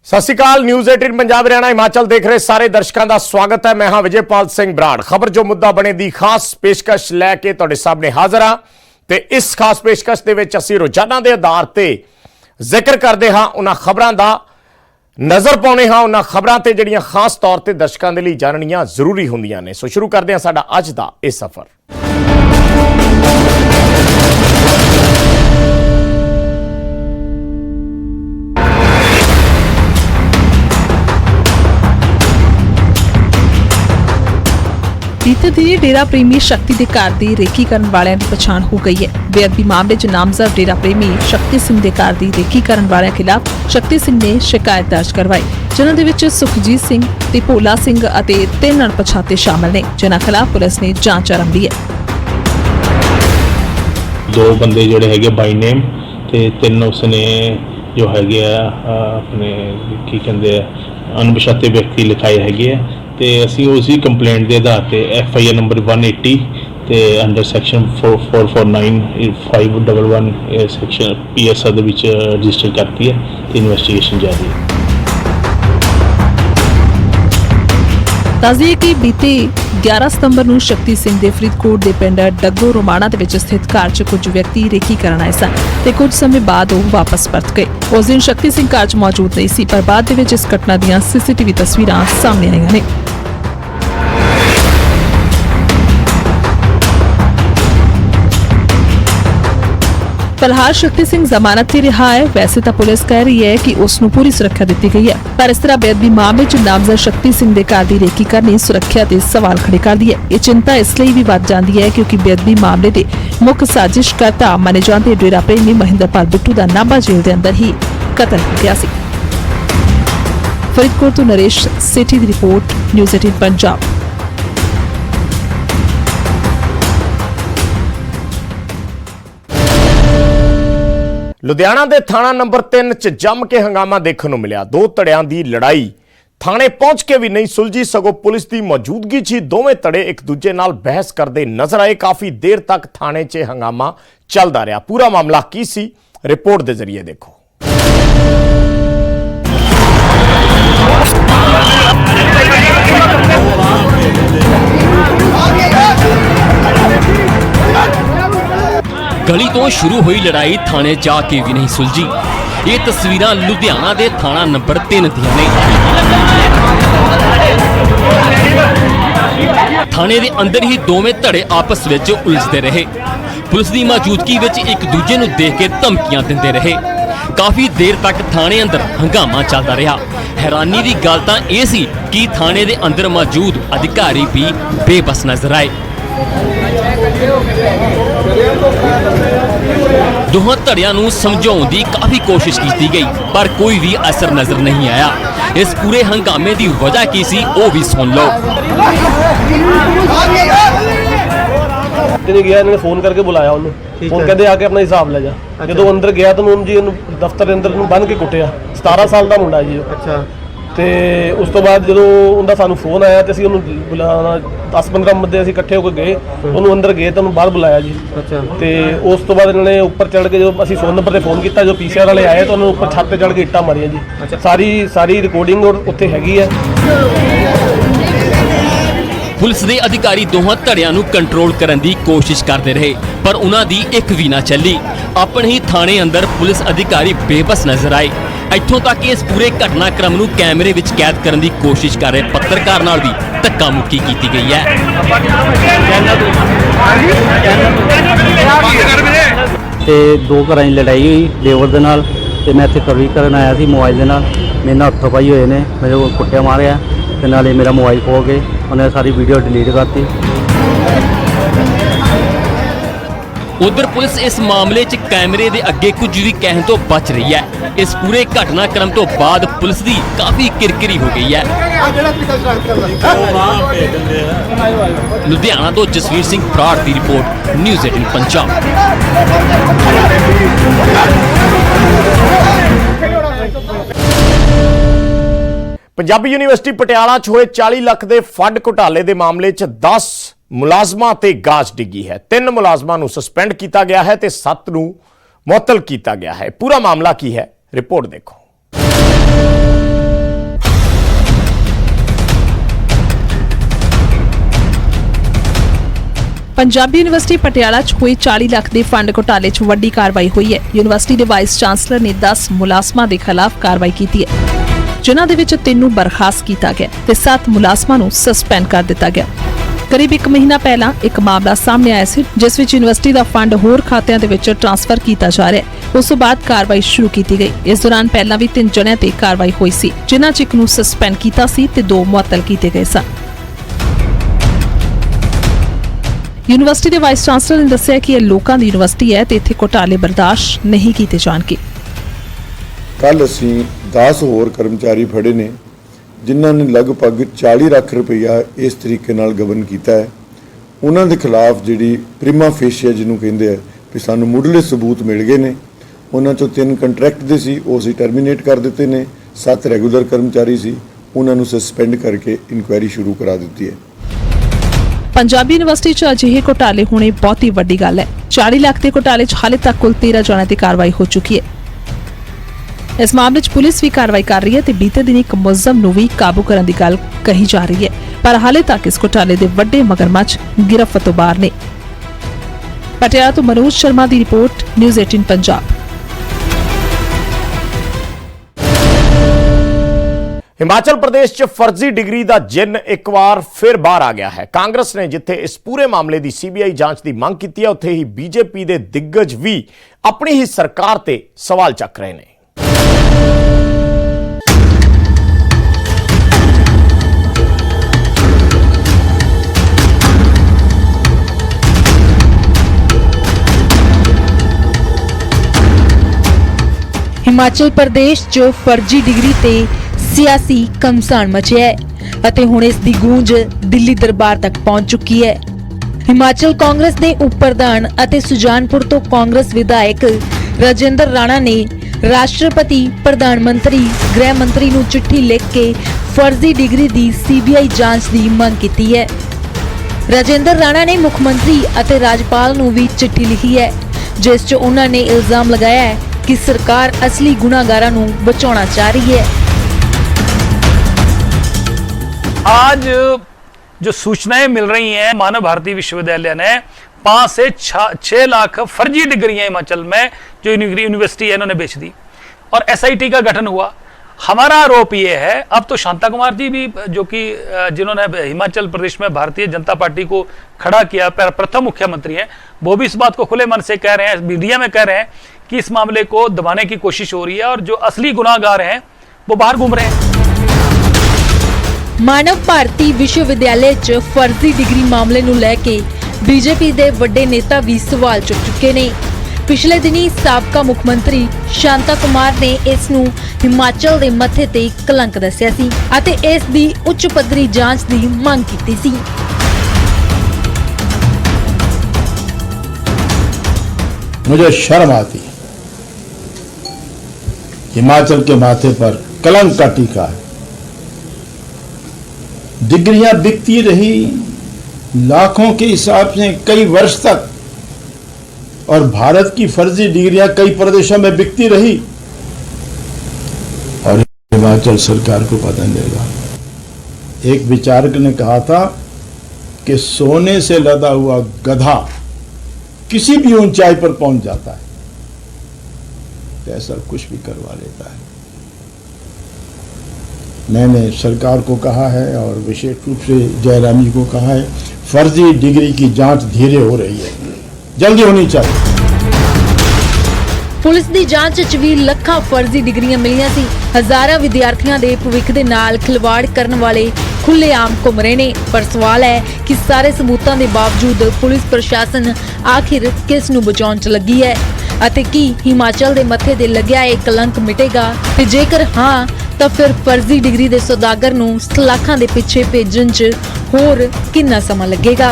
सत श्री अकाल। न्यूज़ 18 पंजाब हरियाणा हिमाचल देख रहे सारे दर्शकों का स्वागत है। मैं हाँ विजयपाल सिंह बराड़। खबर जो मुद्दा बने दी खास पेशकश लैके तुहाडे सामने हाजिर हाँ ते इस खास पेशकश दे विच असीं रोजाना के आधार ते जिक्र करते हाँ उन्हां खबरां दा नज़र पाउने हाँ उन्हां खबरां ते जिहड़ियां खास तौर ते दर्शकों के लिए जाननियां जरूरी हुंदियां ने। सो शुरू करते हैं साडा अज दा इह सफर। बीते दिन डेरा प्रेमी शक्ति के घर की रेकी करने वालों की पछाण हो गई है। बेअदबी मामले च नामजद डेरा प्रेमी शक्ति सिंह के घर की रेकी करने वालों खिलाफ शक्ति सिंह ने शिकायत दर्ज करवाई, जिन्हां दे विच सुखजीत सिंह ते भोला सिंह अते 3 अणपछाते शामिल ने, जिन्हां खिलाफ पुलिस ने जांच आरंभी है। 2 बंदे जोड़े है बाई नेम ते 3 उसने जो है अपने की कहते अणपछाते व्यक्ति लिखाए है ਤੇ ਅਸੀਂ ਉਸੇ ਕੰਪਲੇਂਟ ਦੇ ਆਧਾਰ ਤੇ FIR ਨੰਬਰ 180 ਤੇ ਅੰਡਰ ਸੈਕਸ਼ਨ 4449 511 ਸੈਕਸ਼ਨ PSR ਦੇ ਵਿੱਚ ਰਜਿਸਟਰ ਕਰਤੀ ਹੈ ਤੇ ਇਨਵੈਸਟੀਗੇਸ਼ਨ ਜਾਰੀ ਹੈ। ताज़ी कि बीते 11 सितंबर ਨੂੰ शक्ति सिंह ਦੇ ਫਰੀਦਕੋਟ ਦੇ ਪਿੰਡ ਡੱਗੋ ਰੋਮਾਣਾ ਦੇ ਵਿੱਚ ਸਥਿਤ ਘਰ 'ਚ ਕੁਝ ਵਿਅਕਤੀ ਰੇਕੀ ਕਰਨ ਆਏ ਸਨ ਤੇ ਕੁਝ ਸਮੇਂ ਬਾਅਦ ਉਹ ਵਾਪਸ ਪਰਤ ਗਏ। ਉਸ ਦਿਨ शक्ति सिंह ਘਰ 'ਚ ਮੌਜੂਦ ਨਹੀਂ ਸੀ, ਪਰ ਬਾਅਦ ਦੇ ਵਿੱਚ ਇਸ ਘਟਨਾ ਦੀਆਂ CCTV ਤਸਵੀਰਾਂ ਸਾਹਮਣੇ ਆਈਆਂ ਨੇ। फिलहाल शक्ति सिंह जमानत से रिहा है। वैसे तो पुलिस कह रही है कि उसनू पूरी सुरक्षा दी गई है, पर इस तरह बेअदबी मामले च नामजद शक्ति सिंह के घर की रेकी करने सुरक्षा ते सवाल खड़े कर दिए। ये चिंता इसलिए भी बढ़ जाती है क्योंकि बेअदबी मामले के मुख्य साजिशकर्ता मने जाते डेरा प्रेमी महेंद्रपाल बिट्टू का नाभा जेल के अंदर ही कतल हो गया सी। फरीदकोट तो नरेश सेठी की रिपोर्ट, न्यूज़ 18 पंजाब। लुधियाना के थाना नंबर 3 च जम के हंगामा देखने को मिला। 2 धड़ियां की लड़ाई थाने पहुंच के भी नहीं सुलझी, सगों पुलिस की मौजूदगी च दोवें धड़े एक दूजे नाल बहस करते नजर आए। काफी देर तक थाने च हंगामा चलता रहा। पूरा मामला की सी, रिपोर्ट के जरिए देखो। गली तो शुरू हुई लड़ाई थाने जाके भी नहीं सुलझी। ये तस्वीरां लुधियाना के थाना नंबर 3 दियां ने। थाने के अंदर ही दोवें धड़े आपस में उलझते रहे। पुलिस की मौजूदगी में एक दूजे को देख के धमकियां देते रहे। काफी देर तक थाने अंदर हंगामा चलता रहा। हैरानी की गल तां यह सी कि थाने के अंदर मौजूद अधिकारी भी बेबस नजर आए। दोहां धड़ियां नूं समझाउण दी काफी कोशिश की गई, पर कोई भी असर नजर नहीं आया। इस पूरे हंगामे की वजह की सी वो भी सुन लो। गया इन्होंने फोन करके बुलाया उन्हें, फोन कहते आके अपना हिसाब ले जा। जो अंदर गया तो मैं जी दफ्तर अंदर बन के कुटिया। 17 साल का मुंडा जी। अच्छा। ਤੇ ਉਸ ਤੋਂ ਬਾਅਦ ਜਦੋਂ ਉਹਦਾ ਸਾਨੂੰ ਫੋਨ ਆਇਆ ਤੇ ਅਸੀਂ ਉਹਨੂੰ ਬੁਲਾਣਾ 10-15 ਬੰਦੇ ਅਸੀਂ ਇਕੱਠੇ ਹੋ ਕੇ ਗਏ, ਉਹਨੂੰ ਅੰਦਰ ਗਏ ਤਾਂ ਉਹਨੂੰ ਬਾਹਰ ਬੁਲਾਇਆ ਜੀ। ਅੱਛਾ। ਤੇ ਉਸ ਤੋਂ ਬਾਅਦ ਇਹਨਾਂ ਨੇ ਉੱਪਰ ਚੜ੍ਹ ਕੇ ਜਦੋਂ ਅਸੀਂ ਫੋਨ ਨੰਬਰ ਤੇ ਫੋਨ ਕੀਤਾ, ਜੋ PCR ਵਾਲੇ ਆਏ ਤਾਂ ਉਹਨਾਂ ਨੂੰ ਉੱਪਰ ਛੱਤ ਤੇ ਚੜ੍ਹ ਕੇ ਇੱਟਾਂ ਮਾਰੀਆਂ ਜੀ। ਸਾਰੀ ਰਿਕਾਰਡਿੰਗ ਉੱਥੇ ਹੈਗੀ ਹੈ। पुलिस के अधिकारी दोहां धड़ियां नूं कंट्रोल करने की कोशिश करते रहे, पर उन्हां दी एक भी ना चली। अपने ही थाने अंदर पुलिस अधिकारी बेबस नजर आए। इत्थों तक इस पूरे घटनाक्रम नूं कैमरे विच कैद करने की कोशिश कर रहे पत्रकार नाल भी धक्का मुक्की की गई है। ते 2 घरां दी लड़ाई हुई लेबर दे नाल ते मैं इत्थे सर्विस करन आया सी मोबाइल दे नाल। मेरे नाल हत्थों पाई होए ने, मेरे को कुट्टिया मारिया ते नाले मेरा मोबाइल खो के उन्हें सारी वीडियो डिलीट करती। उधर पुलिस इस मामले च कैमरे दे अगे कुछ भी कहने तो बच रही है। इस पूरे घटनाक्रम तो बाद पुलिस की काफी किरकिरी हो गई है। लुधियाना तो जसवीर सिंह बराड़ की report, news 18 Punjab. Punjabi university Patiala च होए 40 लाख के फंड घोटाले के मामले च 10 मुलाजमां ते गाज डिगी है। 3 मुलाजमां नूं सस्पेंड किया गया है ते 7 नूं मुअत्तल किया गया है। पूरा मामला की है, रिपोर्ट देखो। ਪੰਜਾਬੀ ਯੂਨੀਵਰਸਿਟੀ ਪਟਿਆਲਾ 'ਚ ਹੋਏ 40 ਲੱਖ ਦੇ ਫੰਡ ਘੁਟਾਲੇ 'ਚ ਵੱਡੀ ਕਾਰਵਾਈ ਹੋਈ ਹੈ। ਯੂਨੀਵਰਸਿਟੀ ਦੇ ਵਾਈਸ ਚਾਂਸਲਰ ਨੇ 10 ਮੁਲਾਜ਼ਮਾਂ ਦੇ ਖਿਲਾਫ ਕਾਰਵਾਈ ਕੀਤੀ ਹੈ, ਜਿਨ੍ਹਾਂ ਦੇ ਵਿੱਚ 3 ਨੂੰ ਬਰਖਾਸਤ ਕੀਤਾ ਗਿਆ ਤੇ 7 ਮੁਲਾਜ਼ਮਾਂ ਨੂੰ ਸਸਪੈਂਡ ਕਰ ਦਿੱਤਾ ਗਿਆ। ਕਰੀਬ 1 ਮਹੀਨਾ ਪਹਿਲਾਂ ਇੱਕ ਮਾਮਲਾ ਸਾਹਮਣੇ ਆਇਆ ਸੀ, ਜਿਸ ਵਿੱਚ ਯੂਨੀਵਰਸਿਟੀ ਦਾ ਫੰਡ ਹੋਰ ਖਾਤਿਆਂ ਦੇ ਵਿੱਚ ਟ੍ਰਾਂਸਫਰ ਕੀਤਾ ਜਾ ਰਿਹਾ ਹੈ। ਉਸ ਤੋਂ ਬਾਅਦ ਕਾਰਵਾਈ ਸ਼ੁਰੂ ਕੀਤੀ ਗਈ। ਇਸ ਦੌਰਾਨ ਪਹਿਲਾਂ ਵੀ 3 ਜਣਿਆਂ ਤੇ ਕਾਰਵਾਈ ਹੋਈ ਸੀ, ਜਿਨ੍ਹਾਂ 'ਚ ਇੱਕ ਨੂੰ ਸਸਪੈਂਡ ਕੀਤਾ ਸੀ ਤੇ 2 ਮੁਅੱਤਲ ਕੀਤੇ ਗਏ ਸਨ। ਯੂਨੀਵਰਸਿਟੀ ਦੇ ਵਾਈਸ ਚਾਂਸਲਰ ਨੇ ਦੱਸਿਆ ਕਿ ਇਹ ਲੋਕਾਂ ਦੀ ਯੂਨੀਵਰਸਿਟੀ ਹੈ ਤੇ ਇੱਥੇ ਘੁਟਾਲੇ ਬਰਦਾਸ਼ਤ ਨਹੀਂ ਕੀਤੇ ਜਾਣਗੇ। ਕੱਲ ਅਸੀਂ 10 ਹੋਰ ਕਰਮਚਾਰੀ ਫੜੇ ਨੇ, ਜਿਨ੍ਹਾਂ ਨੇ ਲਗਭਗ 40 ਲੱਖ ਰੁਪਈਆ ਇਸ ਤਰੀਕੇ ਨਾਲ ਗਬਨ ਕੀਤਾ ਹੈ। ਉਹਨਾਂ ਦੇ ਖਿਲਾਫ ਜਿਹੜੀ ਪ੍ਰੀਮਾ ਫੇਸ਼ੀਆ ਜਿਹਨੂੰ ਕਹਿੰਦੇ ਆ ਵੀ ਸਾਨੂੰ ਮੁੱਢਲੇ ਸਬੂਤ ਮਿਲ ਗਏ ਨੇ। ਉਹਨਾਂ ਚੋਂ 3 ਕੰਟਰੈਕਟ ਦੇ ਸੀ, ਉਹ ਅਸੀਂ ਟਰਮੀਨੇਟ ਕਰ ਦਿੱਤੇ ਨੇ। 7 ਰੈਗੂਲਰ ਕਰਮਚਾਰੀ ਸੀ, ਉਹਨਾਂ ਨੂੰ ਸਸਪੈਂਡ ਕਰਕੇ ਇਨਕੁਆਇਰੀ ਸ਼ੁਰੂ ਕਰਾ ਦਿੱਤੀ ਹੈ। ਪੰਜਾਬੀ ਯੂਨੀਵਰਸਿਟੀ 'ਚ ਅਜਿਹੇ ਘੁਟਾਲੇ ਹੋਣੇ ਬਹੁਤ ਹੀ ਵੱਡੀ ਗੱਲ ਹੈ। 40 ਲੱਖ ਦੇ ਘੁਟਾਲੇ 'ਚ ਹਾਲੇ ਤੱਕ ਕੁੱਲ 13 ਜਣਿਆਂ ਤੇ ਕਾਰਵਾਈ ਹੋ ਚੁੱਕੀ ਹੈ। ਇਸ ਮਾਮਲੇ 'ਚ ਪੁਲਿਸ ਵੀ ਕਾਰਵਾਈ ਕਰ ਰਹੀ ਹੈ ਤੇ ਬੀਤੇ ਦਿਨ ਇੱਕ ਮੁਲਜ਼ਮ ਨੂੰ ਵੀ ਕਾਬੂ ਕਰਨ ਦੀ ਗੱਲ ਕਹੀ ਜਾ ਰਹੀ ਹੈ, ਪਰ ਹਾਲੇ ਤੱਕ ਇਸ ਘੁਟਾਲੇ ਦੇ ਵੱਡੇ ਮਗਰਮੱਛ ਗਿਰਫਤ ਤੋਂ ਬਾਹਰ ਨੇ। ਪਟਿਆਲਾ ਤੋਂ ਮਨੋਜ ਸ਼ਰਮਾ ਦੀ ਰਿਪੋਰਟ, ਨਿਊਜ਼ 18 ਪੰਜਾਬ। ਹਿਮਾਚਲ ਪ੍ਰਦੇਸ਼ 'ਚ ਫਰਜ਼ੀ ਡਿਗਰੀ ਦਾ ਜਿੰਨ ਇੱਕ ਵਾਰ ਫਿਰ ਬਾਹਰ ਆ ਗਿਆ ਹੈ। ਕਾਂਗਰਸ ਨੇ ਜਿੱਥੇ ਇਸ ਪੂਰੇ ਮਾਮਲੇ ਦੀ ਸੀਬੀਆਈ ਜਾਂਚ ਦੀ ਮੰਗ ਕੀਤੀ ਹੈ, ਉੱਥੇ ਹੀ ਬੀਜੇਪੀ ਦੇ ਦਿੱਗਜ ਵੀ ਆਪਣੀ ਹੀ ਸਰਕਾਰ ਤੇ ਸਵਾਲ ਚੱਕ ਰਹੇ ਨੇ। ਹਿਮਾਚਲ ਪ੍ਰਦੇਸ਼ 'ਚ ਫਰਜ਼ੀ ਡਿਗਰੀ ਤੇ ਸਿਆਸੀ ਘਮਸਾਨ ਮਚਿਆ ਹੈ ਅਤੇ ਹੁਣ ਇਸ ਦੀ ਗੂੰਜ ਦਿੱਲੀ ਦਰਬਾਰ ਤੱਕ ਪਹੁੰਚ ਚੁੱਕੀ ਹੈ। ਹਿਮਾਚਲ ਕਾਂਗਰਸ ਦੇ ਉਪ ਪ੍ਰਧਾਨ ਅਤੇ ਸੁਜਾਨਪੁਰ ਤੋਂ ਕਾਂਗਰਸ ਵਿਧਾਇਕ ਰਾਜਿੰਦਰ ਰਾਣਾ ਨੇ ਰਾਸ਼ਟਰਪਤੀ, ਪ੍ਰਧਾਨ ਮੰਤਰੀ, ਗ੍ਰਹਿ ਮੰਤਰੀ ਨੂੰ ਚਿੱਠੀ ਲਿਖ ਕੇ ਫਰਜ਼ੀ ਡਿਗਰੀ ਦੀ ਸੀਬੀਆਈ ਜਾਂਚ ਦੀ ਮੰਗ ਕੀਤੀ ਹੈ। ਰਾਜਿੰਦਰ ਰਾਣਾ ਨੇ ਮੁੱਖ ਮੰਤਰੀ ਅਤੇ ਰਾਜਪਾਲ ਨੂੰ ਵੀ ਚਿੱਠੀ ਲਿਖੀ ਹੈ, ਜਿਸ 'ਚ ਉਹਨਾਂ ਨੇ ਇਲਜ਼ਾਮ ਲਗਾਇਆ ਹੈ ਕਿ ਸਰਕਾਰ असली गुनाहगारों ਨੂੰ बचाना चाह रही है। आज जो सूचनाएं मिल रही हैं, मानव भारती विश्वविद्यालय ने 5 से 6 लाख फर्जी डिग्रियां हिमाचल में जो यूनिवर्सिटी है इन्होंने बेच दी और एसआईटी का गठन हुआ। हमारा आरोप ये है, अब तो शांता कुमार जी भी जो कि जिन्होंने हिमाचल प्रदेश में भारतीय जनता पार्टी को खड़ा किया, प्रथम मुख्यमंत्री हैं, वो भी इस बात को खुले मन से कह रहे हैं, मीडिया में कह रहे हैं कि इस मामले को दबाने की कोशिश हो रही है और जो असली गुनाहगार हैं वो बाहर घूम रहे हैं। मानव भारती विश्वविद्यालय च फर्जी डिग्री मामले नूं लैके बीजेपी दे वड्डे नेता भी सवाल चुक चुके ने। पिछले दिनी साबका मुख्यमंत्री शांता कुमार ने इस नूं हिमाचल दे मथे ते कलंक दस्सिया सी अते इस दी उच्च पद्धरी जांच दी मांग कीती सी। मुझे शर्म आती है, हिमाचल के माथे पर कलंक का टीका है। डिग्रियां बिकती रही लाखों के हिसाब से कई वर्ष तक, और भारत की फर्जी डिग्रियां कई प्रदेशों में बिकती रही और हिमाचल सरकार को पता नहीं लगा। एक विचारक ने कहा था कि सोने से लदा हुआ गधा किसी भी ऊंचाई पर पहुंच जाता है, तो ऐसा कुछ भी करवा लेता है। मैंने सरकार को कहा है और विशेष रूप से जयराम जी को कहा है, फर्जी डिग्री की जांच धीरे हो रही है, जल्दी होनी चाहिए। पुलिस दी जांच च भी ਲੱਖਾਂ फर्जी डिग्रियां मिलियां सी। हजारां विद्यार्थियों दे भविख दे नाल खिलवाड़ करन वाले खुलेआम घुम रहे ने। पर सवाल है कि सारे सबूतां दे बावजूद पुलिस प्रशासन आखिर किस नूं बचाउण च लगी है ਅਤੇ ਕੀ ਹਿਮਾਚਲ ਦੇ ਮੱਥੇ ਤੇ ਲੱਗਿਆ ਇਹ ਕਲੰਕ ਮਿਟੇਗਾ ਤੇ ਜੇਕਰ ਹਾਂ ਤਾਂ ਫਿਰ ਫਰਜ਼ੀ ਡਿਗਰੀ ਦੇ ਸੌਦਾਗਰ ਨੂੰ ਸਲਾਖਾਂ ਦੇ ਪਿੱਛੇ ਭੇਜਣ 'ਚ ਹੋਰ ਕਿੰਨਾ ਸਮਾਂ ਲੱਗੇਗਾ।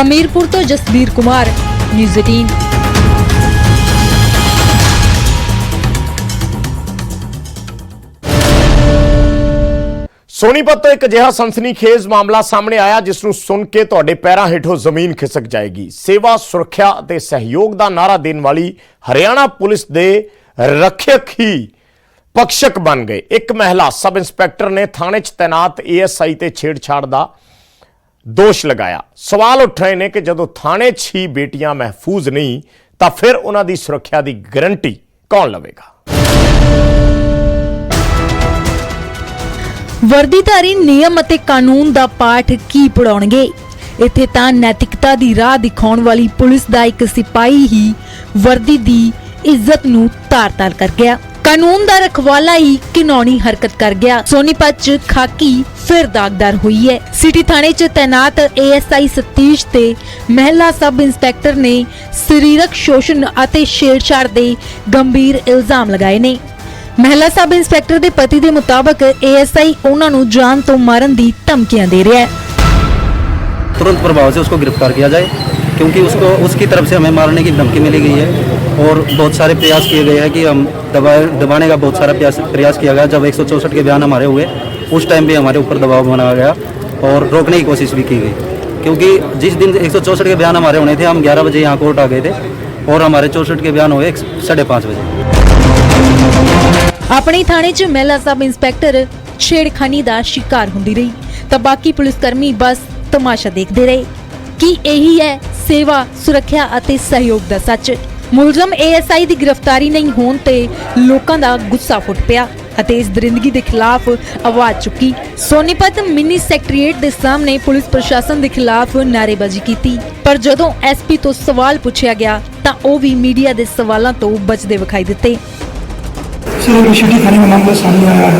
ਹਮੀਰਪੁਰ ਤੋਂ ਜਸਬੀਰ ਕੁਮਾਰ, ਨਿਊਜ਼ 18। ਸੋਨੀਪਤ ਤੋਂ ਇੱਕ ਅਜਿਹਾ ਸਨਸਨੀਖੇਜ਼ ਮਾਮਲਾ ਸਾਹਮਣੇ ਆਇਆ ਜਿਸ ਨੂੰ ਸੁਣ ਕੇ ਤੁਹਾਡੇ ਪੈਰਾਂ ਹੇਠੋਂ ਜ਼ਮੀਨ ਖਿਸਕ ਜਾਏਗੀ। ਸੇਵਾ, ਸੁਰੱਖਿਆ ਅਤੇ ਸਹਿਯੋਗ ਦਾ ਨਾਅਰਾ ਦੇਣ ਵਾਲੀ ਹਰਿਆਣਾ ਪੁਲਿਸ ਦੇ ਰੱਖਿਅਕ ਹੀ ਪਕਸ਼ਕ ਬਣ ਗਏ। ਇੱਕ ਮਹਿਲਾ ਸਬ ਇੰਸਪੈਕਟਰ ਨੇ ਥਾਣੇ 'ਚ ਤੈਨਾਤ ਏਐਸਆਈ ਤੇ ਛੇੜਛਾੜ ਦਾ ਦੋਸ਼ ਲਗਾਇਆ। ਸਵਾਲ ਉੱਠ ਰਹੇ ਨੇ ਕਿ ਜਦੋਂ ਥਾਣੇ 'ਚ ਹੀ ਬੇਟੀਆਂ ਮਹਿਫੂਜ਼ ਨਹੀਂ ਤਾਂ ਫਿਰ ਉਹਨਾਂ ਦੀ ਸੁਰੱਖਿਆ ਦੀ ਗਾਰੰਟੀ ਕੌਣ ਲਵੇਗਾ? ਵਰਦੀਧਾਰੀ ਨਿਯਮ ਅਤੇ ਕਾਨੂੰਨ ਦਾ ਪਾਠ ਕੀ ਪੜਾਉਣਗੇ? ਇੱਥੇ ਤਾਂ ਨੈਤਿਕਤਾ ਦੀ ਰਾਹ ਦਿਖਾਉਣ ਵਾਲੀ ਪੁਲਿਸ ਦਾ ਇੱਕ ਸਿਪਾਹੀ ਹੀ ਵਰਦੀ ਦੀ ਇੱਜ਼ਤ ਨੂੰ ਤਾਰ-ਤਾਰ ਕਰ ਗਿਆ। ਕਾਨੂੰਨ ਦਾ ਰਖਵਾਲਾ ਹੀ ਘਿਨੌਣੀ ਹਰਕਤ ਕਰ ਗਿਆ। ਸੋਨੀਪਤ 'ਚ ਖਾਕੀ ਫਿਰ ਦਾਗਦਾਰ ਹੋਈ ਹੈ। ਸਿਟੀ ਥਾਣੇ 'ਚ ਤੈਨਾਤ ਏਐਸਆਈ ਸਤੀਸ਼ ਤੇ ਮਹਿਲਾ ਸਬ ਇੰਸਪੈਕਟਰ ਨੇ ਸਰੀਰਕ ਸ਼ੋਸ਼ਣ ਅਤੇ ਛੇੜਛਾੜ ਦੇ ਗੰਭੀਰ ਇਲਜ਼ਾਮ ਲਗਾਏ ਨੇ। ਮਹਿਲਾ ਸਬ ਇੰਸਪੈਕਟਰ ਦੇ ਪਤੀ ਦੇ ਮੁਤਾਬਕ ਏਐਸਆਈ ਉਹਨਾਂ ਨੂੰ ਜਾਨ ਤੋਂ ਮਾਰਨ ਦੀ ਧਮਕੀਆਂ ਦੇ ਰਿਹਾ ਹੈ। तुरंत प्रभाव से उसको गिरफ्तार किया जाए, क्योंकि उसकी तरफ से हमें मारने की धमकी मिली गई है और बहुत सारे प्रयास किए गए हैं कि हम दबाने का बहुत सारा प्रयास किया गया। जब 164 के बयान हमारे हुए उस टाइम भी हमारे ऊपर दबाव बनाया गया और रोकने की कोशिश भी की गई, क्योंकि जिस दिन 164 के बयान हमारे होने थे हम 11 बजे यहाँ कोर्ट आ गए थे और हमारे 64 के बयान हुए 5:30 बजे। ਆਪਣੇ ਥਾਣੇ 'ਚ ਮਹਿਲਾ ਸਬ ਇੰਸਪੈਕਟਰ ਛੇੜਖਾਨੀ ਦਾ ਸ਼ਿਕਾਰ ਹੁੰਦੀ ਰਹੀ ਤਾਂ ਬਾਕੀ ਪੁਲਿਸ ਕਰਮੀ ਬਸ ਤਮਾਸ਼ਾ ਦੇਖਦੇ ਰਹੇ। ਕੀ ਇਹੀ ਹੈ ਸੇਵਾ, ਸੁਰੱਖਿਆ ਅਤੇ ਸਹਿਯੋਗ ਦਾ ਸੱਚ? ਮੁਲਜ਼ਮ ਏਐਸਆਈ ਦੀ ਗ੍ਰਿਫਤਾਰੀ ਨਹੀਂ ਹੋਣ ਤੇ ਲੋਕਾਂ ਦਾ ਗੁੱਸਾ ਫੁੱਟ ਪਿਆ ਅਤੇ ਇਸ ਦਰਿੰਦਗੀ ਦੇ ਖਿਲਾਫ ਆਵਾਜ਼ ਚੁੱਕੀ। ਸੋਨੀਪਤ ਮਿੰਨੀ ਸੈਕਟਰੀਏਟ ਦੇ ਸਾਹਮਣੇ ਪੁਲਿਸ ਪ੍ਰਸ਼ਾਸਨ ਦੇ ਖਿਲਾਫ ਨਾਅਰੇਬਾਜ਼ੀ ਕੀਤੀ, ਪਰ ਜਦੋਂ ਐਸਪੀ ਤੋਂ ਸਵਾਲ ਪੁੱਛਿਆ ਗਿਆ ਤਾਂ ਉਹ ਵੀ ਮੀਡੀਆ ਦੇ ਸਵਾਲਾਂ ਤੋਂ ਬਚਦੇ ਵਿਖਾਈ ਦਿੱਤੇ। सर सिटी थाने में मामला सामने आया है,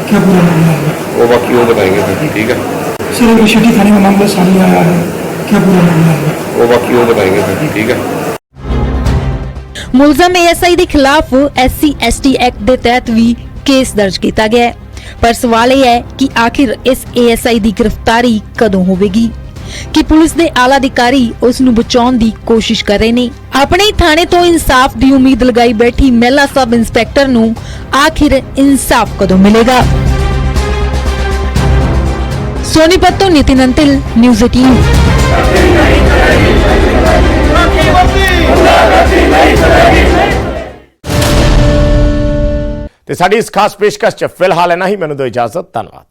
क्या पूरा मामला है? वो बाकी वो बताएंगे सर, ठीक है। सर सिटी थाने में मामला सामने आया है, क्या पूरा मामला है? वो बाकी वो बताएंगे सर, ठीक है। ਮੁਲਜ਼ਮ ਏਐਸਆਈ ਦੇ ਖਿਲਾਫ SC/ST ਐਕਟ ਦੇ ਤਹਿਤ ਵੀ ਕੇਸ ਦਰਜ ਕੀਤਾ ਗਿਆ ਹੈ, ਪਰ ਸਵਾਲ ਇਹ ਹੈ ਕਿ ਆਖਿਰ ਇਸ ਏਐਸਆਈ ਦੀ ਗ੍ਰਿਫਤਾਰੀ ਕਦੋਂ ਹੋਵੇਗੀ? ਕਿ ਪੁਲਿਸ ਦੇ ਆਲਾ ਅਧਿਕਾਰੀ ਉਸ ਨੂੰ ਬਚਾਉਣ ਦੀ ਕੋਸ਼ਿਸ਼ ਕਰ ਰਹੇ ਨੇ। ਆਪਣੇ ਹੀ ਥਾਣੇ ਤੋਂ ਇਨਸਾਫ ਦੀ ਉਮੀਦ ਲਗਾਈ ਬੈਠੀ ਮਹਿਲਾ ਸਬ ਇੰਸਪੈਕਟਰ ਨੂੰ ਆਖਿਰ ਇਨਸਾਫ ਕਦੋਂ ਮਿਲੇਗਾ? ਸੋਨੀਪਤ ਤੋਂ ਨਿਤਿਨ ਅੰਤਿਲ, ਨਿਊਜ਼ 18। ਤੇ ਸਾਡੀ ਇਸ ਖਾਸ ਪੇਸ਼ਕਸ਼ 'ਚ ਫਿਲਹਾਲ ਇੰਨਾ ਹੀ। ਮੈਨੂੰ ਦਿਓ ਇਜਾਜ਼ਤ। ਧੰਨਵਾਦ।